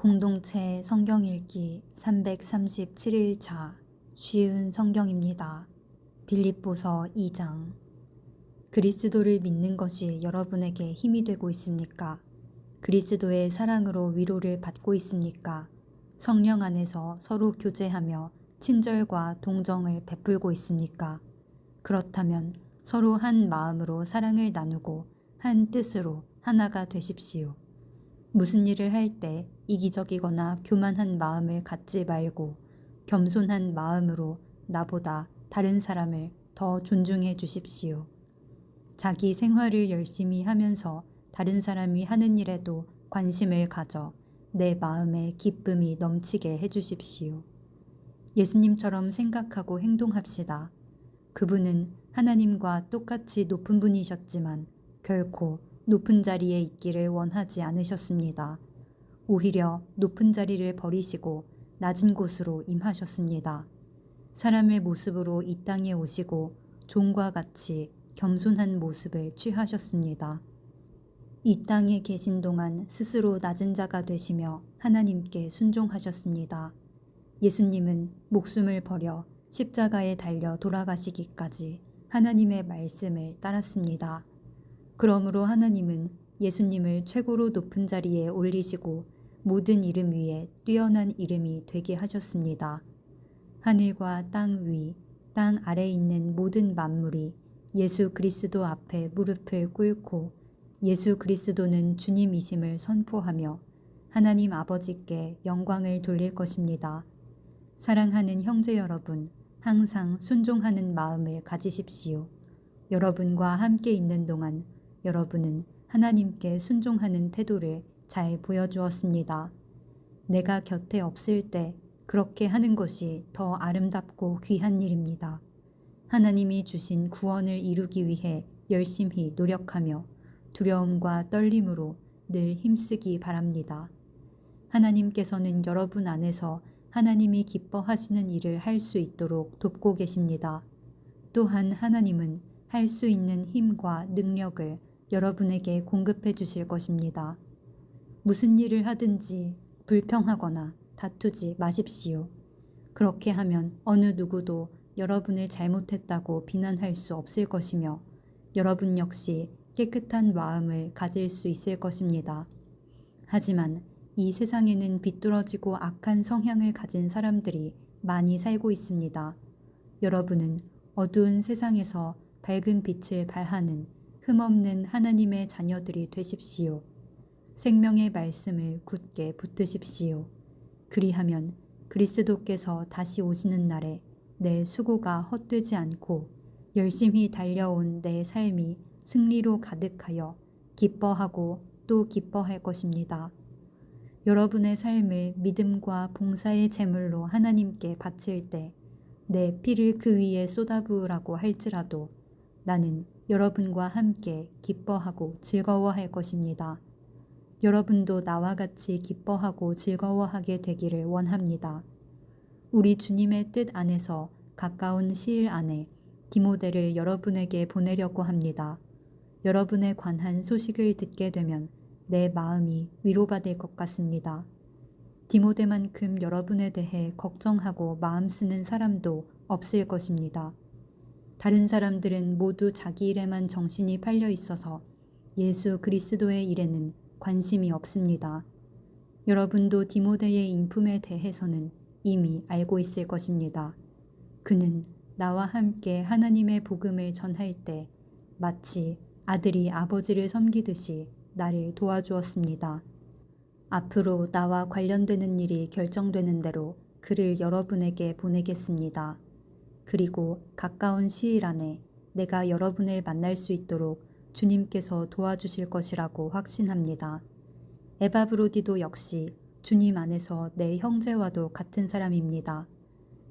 공동체 성경 읽기 337일차 쉬운 성경입니다. 빌립보서 2장. 그리스도를 믿는 것이 여러분에게 힘이 되고 있습니까? 그리스도의 사랑으로 위로를 받고 있습니까? 성령 안에서 서로 교제하며 친절과 동정을 베풀고 있습니까? 그렇다면 서로 한 마음으로 사랑을 나누고 한 뜻으로 하나가 되십시오. 무슨 일을 할 때 이기적이거나 교만한 마음을 갖지 말고 겸손한 마음으로 나보다 다른 사람을 더 존중해 주십시오. 자기 생활을 열심히 하면서 다른 사람이 하는 일에도 관심을 가져 내 마음에 기쁨이 넘치게 해 주십시오. 예수님처럼 생각하고 행동합시다. 그분은 하나님과 똑같이 높은 분이셨지만 결코 높은 자리에 있기를 원하지 않으셨습니다. 오히려 높은 자리를 버리시고 낮은 곳으로 임하셨습니다. 사람의 모습으로 이 땅에 오시고 종과 같이 겸손한 모습을 취하셨습니다. 이 땅에 계신 동안 스스로 낮은 자가 되시며 하나님께 순종하셨습니다. 예수님은 목숨을 버려 십자가에 달려 돌아가시기까지 하나님의 말씀을 따랐습니다. 그러므로 하나님은 예수님을 최고로 높은 자리에 올리시고 모든 이름 위에 뛰어난 이름이 되게 하셨습니다. 하늘과 땅 위, 땅 아래 있는 모든 만물이 예수 그리스도 앞에 무릎을 꿇고 예수 그리스도는 주님이심을 선포하며 하나님 아버지께 영광을 돌릴 것입니다. 사랑하는 형제 여러분, 항상 순종하는 마음을 가지십시오. 여러분과 함께 있는 동안 여러분은 하나님께 순종하는 태도를 잘 보여주었습니다. 내가 곁에 없을 때 그렇게 하는 것이 더 아름답고 귀한 일입니다. 하나님이 주신 구원을 이루기 위해 열심히 노력하며 두려움과 떨림으로 늘 힘쓰기 바랍니다. 하나님께서는 여러분 안에서 하나님이 기뻐하시는 일을 할 수 있도록 돕고 계십니다. 또한 하나님은 할 수 있는 힘과 능력을 여러분에게 공급해 주실 것입니다. 무슨 일을 하든지 불평하거나 다투지 마십시오. 그렇게 하면 어느 누구도 여러분을 잘못했다고 비난할 수 없을 것이며 여러분 역시 깨끗한 마음을 가질 수 있을 것입니다. 하지만 이 세상에는 비뚤어지고 악한 성향을 가진 사람들이 많이 살고 있습니다. 여러분은 어두운 세상에서 밝은 빛을 발하는 흠없는 하나님의 자녀들이 되십시오. 생명의 말씀을 굳게 붙드십시오. 그리하면 그리스도께서 다시 오시는 날에 내 수고가 헛되지 않고 열심히 달려온 내 삶이 승리로 가득하여 기뻐하고 또 기뻐할 것입니다. 여러분의 삶을 믿음과 봉사의 제물로 하나님께 바칠 때 내 피를 그 위에 쏟아부으라고 할지라도 나는 여러분과 함께 기뻐하고 즐거워할 것입니다. 여러분도 나와 같이 기뻐하고 즐거워하게 되기를 원합니다. 우리 주님의 뜻 안에서 가까운 시일 안에 디모데를 여러분에게 보내려고 합니다. 여러분에 관한 소식을 듣게 되면 내 마음이 위로받을 것 같습니다. 디모데만큼 여러분에 대해 걱정하고 마음 쓰는 사람도 없을 것입니다. 다른 사람들은 모두 자기 일에만 정신이 팔려 있어서 예수 그리스도의 일에는 관심이 없습니다. 여러분도 디모데의 인품에 대해서는 이미 알고 있을 것입니다. 그는 나와 함께 하나님의 복음을 전할 때 마치 아들이 아버지를 섬기듯이 나를 도와주었습니다. 앞으로 나와 관련되는 일이 결정되는 대로 그를 여러분에게 보내겠습니다. 그리고 가까운 시일 안에 내가 여러분을 만날 수 있도록 주님께서 도와주실 것이라고 확신합니다. 에바브로디도 역시 주님 안에서 내 형제와도 같은 사람입니다.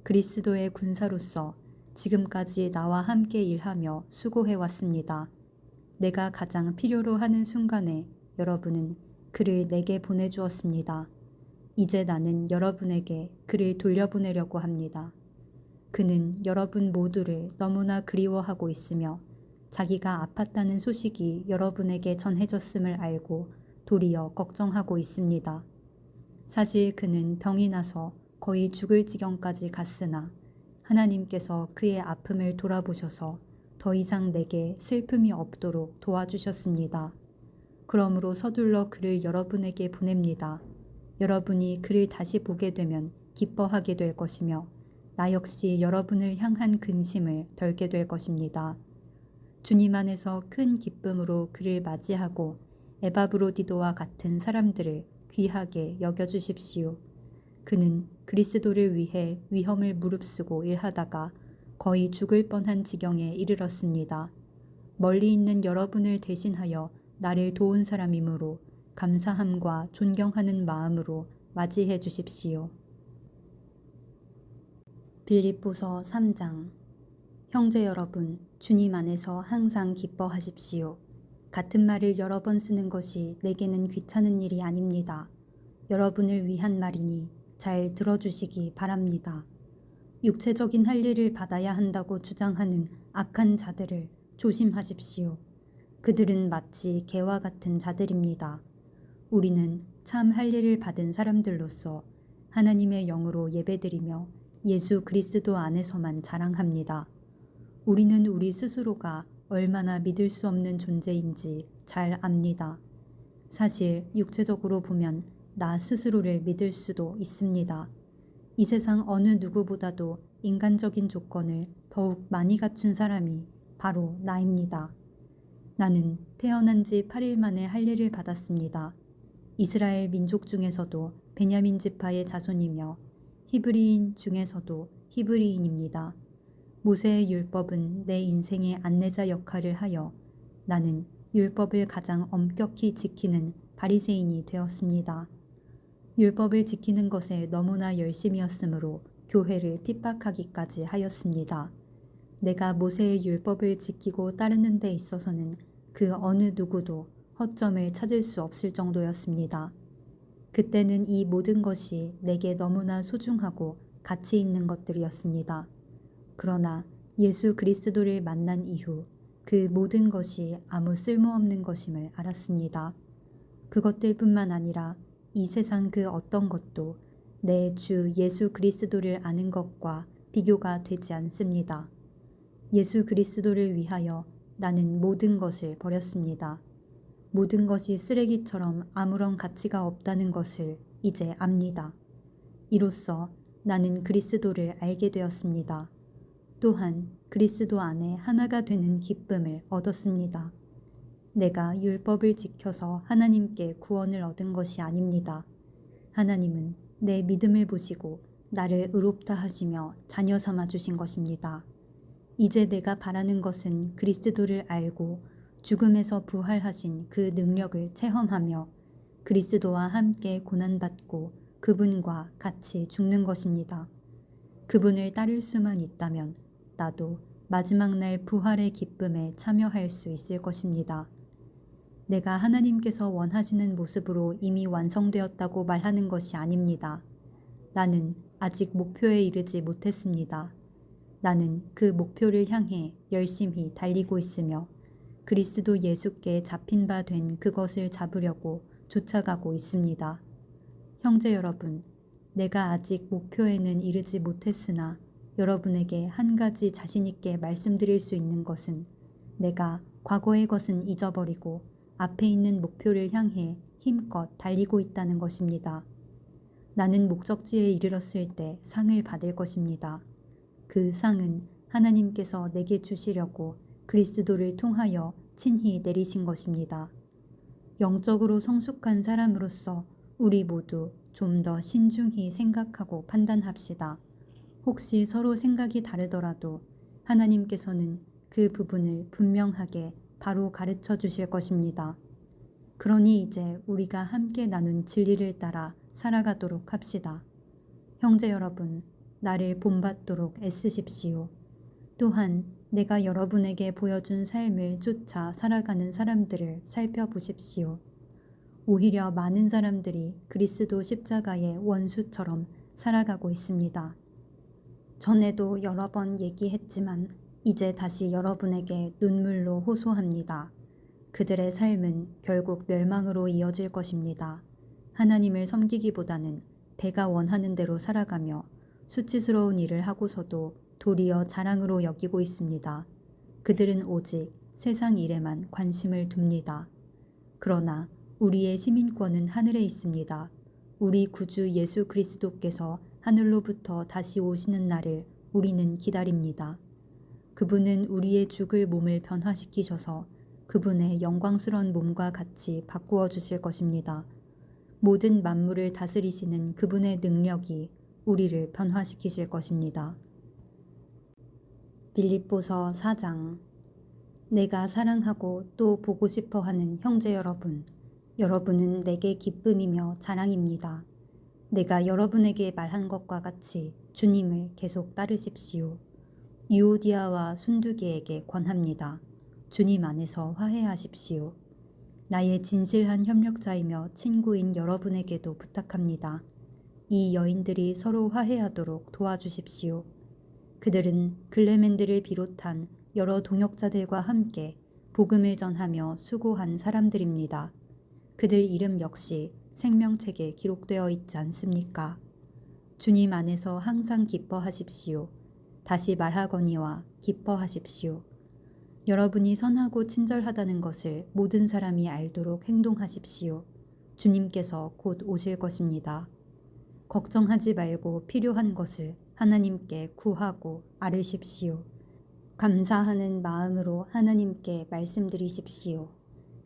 그리스도의 군사로서 지금까지 나와 함께 일하며 수고해왔습니다. 내가 가장 필요로 하는 순간에 여러분은 그를 내게 보내주었습니다. 이제 나는 여러분에게 그를 돌려보내려고 합니다. 그는 여러분 모두를 너무나 그리워하고 있으며 자기가 아팠다는 소식이 여러분에게 전해졌음을 알고 도리어 걱정하고 있습니다. 사실 그는 병이 나서 거의 죽을 지경까지 갔으나 하나님께서 그의 아픔을 돌아보셔서 더 이상 내게 슬픔이 없도록 도와주셨습니다. 그러므로 서둘러 그를 여러분에게 보냅니다. 여러분이 그를 다시 보게 되면 기뻐하게 될 것이며 나 역시 여러분을 향한 근심을 덜게 될 것입니다. 주님 안에서 큰 기쁨으로 그를 맞이하고 에바브로디도와 같은 사람들을 귀하게 여겨주십시오. 그는 그리스도를 위해 위험을 무릅쓰고 일하다가 거의 죽을 뻔한 지경에 이르렀습니다. 멀리 있는 여러분을 대신하여 나를 도운 사람이므로 감사함과 존경하는 마음으로 맞이해 주십시오. 빌립보서 3장. 형제 여러분, 주님 안에서 항상 기뻐하십시오. 같은 말을 여러 번 쓰는 것이 내게는 귀찮은 일이 아닙니다. 여러분을 위한 말이니 잘 들어주시기 바랍니다. 육체적인 할 일을 받아야 한다고 주장하는 악한 자들을 조심하십시오. 그들은 마치 개와 같은 자들입니다. 우리는 참 할 일을 받은 사람들로서 하나님의 영으로 예배드리며 예수 그리스도 안에서만 자랑합니다. 우리는 우리 스스로가 얼마나 믿을 수 없는 존재인지 잘 압니다. 사실 육체적으로 보면 나 스스로를 믿을 수도 있습니다. 이 세상 어느 누구보다도 인간적인 조건을 더욱 많이 갖춘 사람이 바로 나입니다. 나는 태어난 지 8일 만에 할례를 받았습니다. 이스라엘 민족 중에서도 베냐민 지파의 자손이며 히브리인 중에서도 히브리인입니다. 모세의 율법은 내 인생의 안내자 역할을 하여 나는 율법을 가장 엄격히 지키는 바리새인이 되었습니다. 율법을 지키는 것에 너무나 열심이었으므로 교회를 핍박하기까지 하였습니다. 내가 모세의 율법을 지키고 따르는 데 있어서는 그 어느 누구도 허점을 찾을 수 없을 정도였습니다. 그때는 이 모든 것이 내게 너무나 소중하고 가치 있는 것들이었습니다. 그러나 예수 그리스도를 만난 이후 그 모든 것이 아무 쓸모없는 것임을 알았습니다. 그것들뿐만 아니라 이 세상 그 어떤 것도 내 주 예수 그리스도를 아는 것과 비교가 되지 않습니다. 예수 그리스도를 위하여 나는 모든 것을 버렸습니다. 모든 것이 쓰레기처럼 아무런 가치가 없다는 것을 이제 압니다. 이로써 나는 그리스도를 알게 되었습니다. 또한 그리스도 안에 하나가 되는 기쁨을 얻었습니다. 내가 율법을 지켜서 하나님께 구원을 얻은 것이 아닙니다. 하나님은 내 믿음을 보시고 나를 의롭다 하시며 자녀 삼아 주신 것입니다. 이제 내가 바라는 것은 그리스도를 알고 죽음에서 부활하신 그 능력을 체험하며 그리스도와 함께 고난받고 그분과 같이 죽는 것입니다. 그분을 따를 수만 있다면 나도 마지막 날 부활의 기쁨에 참여할 수 있을 것입니다. 내가 하나님께서 원하시는 모습으로 이미 완성되었다고 말하는 것이 아닙니다. 나는 아직 목표에 이르지 못했습니다. 나는 그 목표를 향해 열심히 달리고 있으며 그리스도 예수께 잡힌 바 된 그것을 잡으려고 쫓아가고 있습니다. 형제 여러분, 내가 아직 목표에는 이르지 못했으나 여러분에게 한 가지 자신 있게 말씀드릴 수 있는 것은 내가 과거의 것은 잊어버리고 앞에 있는 목표를 향해 힘껏 달리고 있다는 것입니다. 나는 목적지에 이르렀을 때 상을 받을 것입니다. 그 상은 하나님께서 내게 주시려고 그리스도를 통하여 친히 내리신 것입니다. 영적으로 성숙한 사람으로서 우리 모두 좀 더 신중히 생각하고 판단합시다. 혹시 서로 생각이 다르더라도 하나님께서는 그 부분을 분명하게 바로 가르쳐 주실 것입니다. 그러니 이제 우리가 함께 나눈 진리를 따라 살아가도록 합시다. 형제 여러분, 나를 본받도록 애쓰십시오. 또한 내가 여러분에게 보여준 삶을 쫓아 살아가는 사람들을 살펴보십시오. 오히려 많은 사람들이 그리스도 십자가의 원수처럼 살아가고 있습니다. 전에도 여러 번 얘기했지만 이제 다시 여러분에게 눈물로 호소합니다. 그들의 삶은 결국 멸망으로 이어질 것입니다. 하나님을 섬기기보다는 배가 원하는 대로 살아가며 수치스러운 일을 하고서도 도리어 자랑으로 여기고 있습니다. 그들은 오직 세상 일에만 관심을 둡니다. 그러나 우리의 시민권은 하늘에 있습니다. 우리 구주 예수 그리스도께서 하늘로부터 다시 오시는 날을 우리는 기다립니다. 그분은 우리의 죽을 몸을 변화시키셔서 그분의 영광스러운 몸과 같이 바꾸어 주실 것입니다. 모든 만물을 다스리시는 그분의 능력이 우리를 변화시키실 것입니다. 빌립보서 4장. 내가 사랑하고 또 보고 싶어 하는 형제 여러분, 여러분은 내게 기쁨이며 자랑입니다. 내가 여러분에게 말한 것과 같이 주님을 계속 따르십시오. 유오디아와 순두계에게 권합니다. 주님 안에서 화해하십시오. 나의 진실한 협력자이며 친구인 여러분에게도 부탁합니다. 이 여인들이 서로 화해하도록 도와주십시오. 그들은 글레멘드를 비롯한 여러 동역자들과 함께 복음을 전하며 수고한 사람들입니다. 그들 이름 역시 생명책에 기록되어 있지 않습니까? 주님 안에서 항상 기뻐하십시오. 다시 말하거니와 기뻐하십시오. 여러분이 선하고 친절하다는 것을 모든 사람이 알도록 행동하십시오. 주님께서 곧 오실 것입니다. 걱정하지 말고 필요한 것을 하나님께 구하고 아뢰십시오. 감사하는 마음으로 하나님께 말씀드리십시오.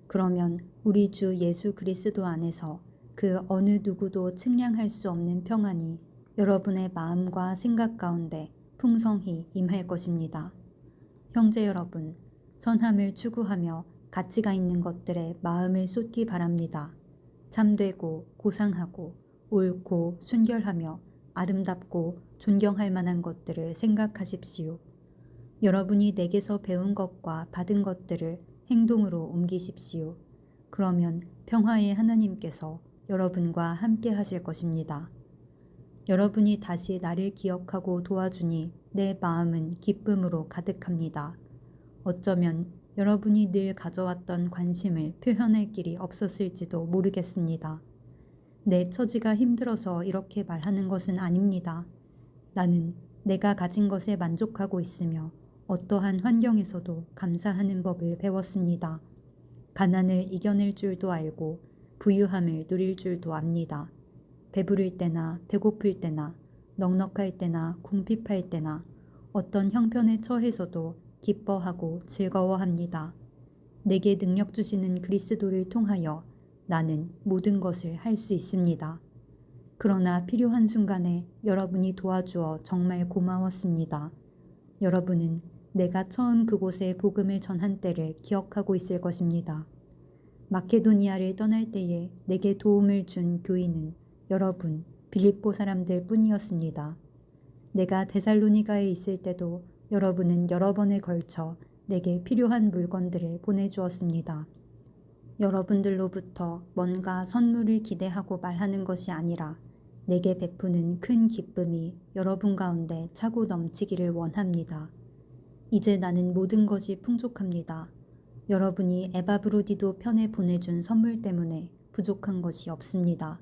그러면 우리 주 예수 그리스도 안에서 그 어느 누구도 측량할 수 없는 평안이 여러분의 마음과 생각 가운데 풍성히 임할 것입니다. 형제 여러분, 선함을 추구하며 가치가 있는 것들에 마음을 쏟기 바랍니다. 참되고 고상하고 옳고 순결하며 아름답고 존경할 만한 것들을 생각하십시오. 여러분이 내게서 배운 것과 받은 것들을 행동으로 옮기십시오. 그러면 평화의 하나님께서 여러분과 함께 하실 것입니다. 여러분이 다시 나를 기억하고 도와주니 내 마음은 기쁨으로 가득합니다. 어쩌면 여러분이 늘 가져왔던 관심을 표현할 길이 없었을지도 모르겠습니다. 내 처지가 힘들어서 이렇게 말하는 것은 아닙니다. 나는 내가 가진 것에 만족하고 있으며 어떠한 환경에서도 감사하는 법을 배웠습니다. 가난을 이겨낼 줄도 알고 부유함을 누릴 줄도 압니다. 배부를 때나 배고플 때나 넉넉할 때나 궁핍할 때나 어떤 형편에 처해서도 기뻐하고 즐거워합니다. 내게 능력 주시는 그리스도를 통하여 나는 모든 것을 할 수 있습니다. 그러나 필요한 순간에 여러분이 도와주어 정말 고마웠습니다. 여러분은 내가 처음 그곳에 복음을 전한 때를 기억하고 있을 것입니다. 마케도니아를 떠날 때에 내게 도움을 준 교인은 여러분 빌립보 사람들 뿐이었습니다. 내가 데살로니가에 있을 때도 여러분은 여러 번에 걸쳐 내게 필요한 물건들을 보내주었습니다. 여러분들로부터 뭔가 선물을 기대하고 말하는 것이 아니라 내게 베푸는 큰 기쁨이 여러분 가운데 차고 넘치기를 원합니다. 이제 나는 모든 것이 풍족합니다. 여러분이 에바브로디도 편에 보내준 선물 때문에 부족한 것이 없습니다.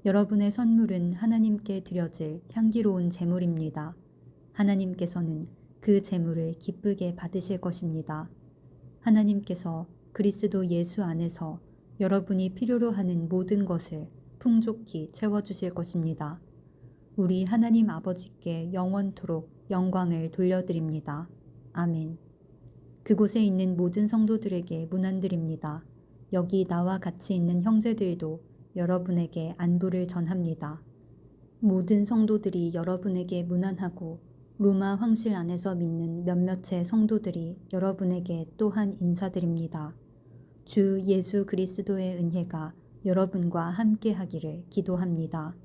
여러분의 선물은 하나님께 드려질 향기로운 제물입니다. 하나님께서는 그 제물을 기쁘게 받으실 것입니다. 하나님께서 그리스도 예수 안에서 여러분이 필요로 하는 모든 것을 풍족히 채워주실 것입니다. 우리 하나님 아버지께 영원토록 영광을 돌려드립니다. 아멘. 그곳에 있는 모든 성도들에게 문안드립니다. 여기 나와 같이 있는 형제들도 여러분에게 안부를 전합니다. 모든 성도들이 여러분에게 문안하고 로마 황실 안에서 믿는 몇몇의 성도들이 여러분에게 또한 인사드립니다. 주 예수 그리스도의 은혜가 여러분과 함께 하기를 기도합니다.